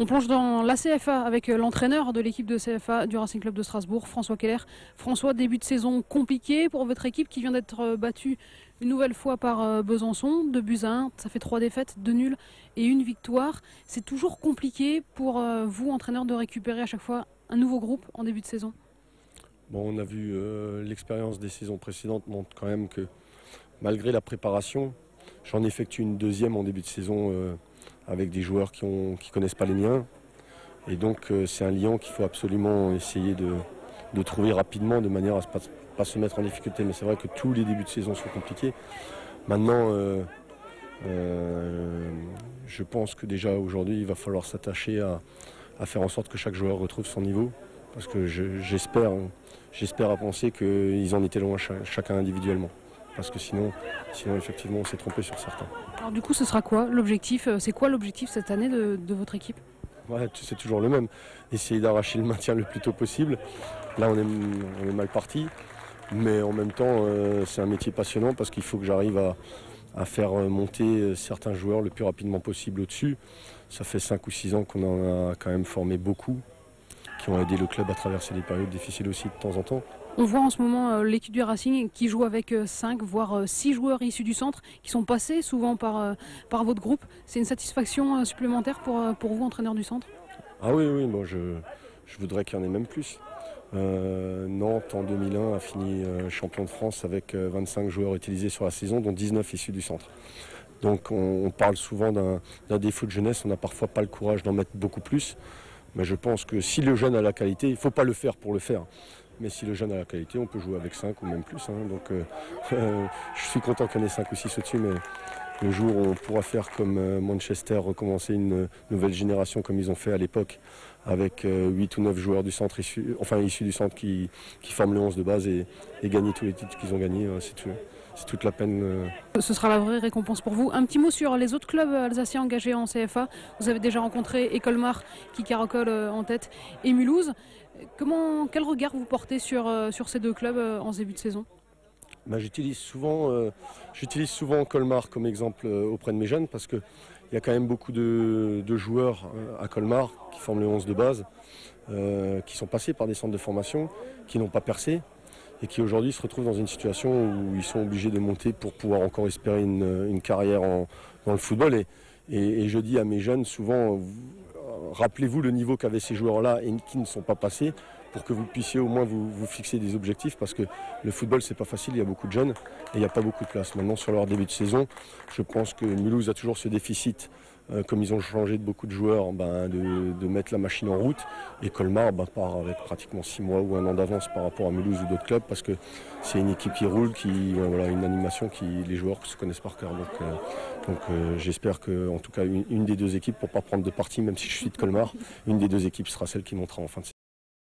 On plonge dans la CFA avec l'entraîneur de l'équipe de CFA du Racing Club de Strasbourg, François Keller. François, début de saison compliqué pour votre équipe qui vient d'être battue une nouvelle fois par Besançon, 2-1, ça fait 3 défaites, 2 nuls et 1 victoire. C'est toujours compliqué pour vous, entraîneur, de récupérer à chaque fois un nouveau groupe en début de saison? Bon, on a vu l'expérience des saisons précédentes montre quand même que malgré la préparation, j'en effectue une deuxième en début de saison avec des joueurs qui ne connaissent pas les miens. Et donc c'est un lien qu'il faut absolument essayer de trouver rapidement de manière à ne pas se mettre en difficulté. Mais c'est vrai que tous les débuts de saison sont compliqués. Maintenant, je pense que déjà aujourd'hui, il va falloir s'attacher à faire en sorte que chaque joueur retrouve son niveau. Parce que j'espère à penser qu'ils en étaient loin chacun individuellement. Parce que sinon effectivement, on s'est trompé sur certains. Alors du coup, ce sera quoi l'objectif? C'est quoi l'objectif cette année de votre équipe? Ouais, c'est toujours le même. Essayer d'arracher le maintien le plus tôt possible. Là, on est mal parti. Mais en même temps, c'est un métier passionnant parce qu'il faut que j'arrive à faire monter certains joueurs le plus rapidement possible au-dessus. Ça fait 5 ou 6 ans qu'on en a quand même formé beaucoup, qui ont aidé le club à traverser des périodes difficiles aussi de temps en temps. On voit en ce moment l'équipe du Racing qui joue avec 5 voire 6 joueurs issus du centre qui sont passés souvent par votre groupe. C'est une satisfaction supplémentaire pour vous, entraîneur du centre? Ah oui, moi je voudrais qu'il y en ait même plus. Nantes en 2001 a fini champion de France avec 25 joueurs utilisés sur la saison, dont 19 issus du centre. Donc on parle souvent d'un défaut de jeunesse, on n'a parfois pas le courage d'en mettre beaucoup plus. Mais je pense que si le jeune a la qualité, il ne faut pas le faire pour le faire. Mais si le jeune a la qualité, on peut jouer avec 5 ou même plus. Donc je suis content qu'il y en ait 5 ou 6 au-dessus, mais le jour où on pourra faire comme Manchester, recommencer une nouvelle génération comme ils ont fait à l'époque, avec 8 ou 9 joueurs du centre issus du centre qui forment le 11 de base et gagner tous les titres qu'ils ont gagnés, c'est toute la peine. Ce sera la vraie récompense pour vous. Un petit mot sur les autres clubs alsaciens engagés en CFA. Vous avez déjà rencontré Colmar qui caracole en tête et Mulhouse. Quel regard vous portez sur ces deux clubs en ce début de saison? J'utilise souvent Colmar comme exemple auprès de mes jeunes parce qu'il y a quand même beaucoup de joueurs à Colmar qui forment le 11 de base, qui sont passés par des centres de formation, qui n'ont pas percé et qui aujourd'hui se retrouvent dans une situation où ils sont obligés de monter pour pouvoir encore espérer une carrière dans le football. Et je dis à mes jeunes souvent, rappelez-vous le niveau qu'avaient ces joueurs-là et qui ne sont pas passés pour que vous puissiez au moins vous fixer des objectifs parce que le football c'est pas facile, il y a beaucoup de jeunes et il n'y a pas beaucoup de place. Maintenant sur leur début de saison, je pense que Mulhouse a toujours ce déficit, comme ils ont changé de beaucoup de joueurs, de mettre la machine en route et Colmar part avec pratiquement 6 mois ou 1 an d'avance par rapport à Mulhouse ou d'autres clubs parce que c'est une équipe qui roule, une animation qui les joueurs se connaissent par cœur. Donc j'espère que en tout cas une des deux équipes, pour ne pas prendre de parti même si je suis de Colmar, une des deux équipes sera celle qui montera en fin de saison.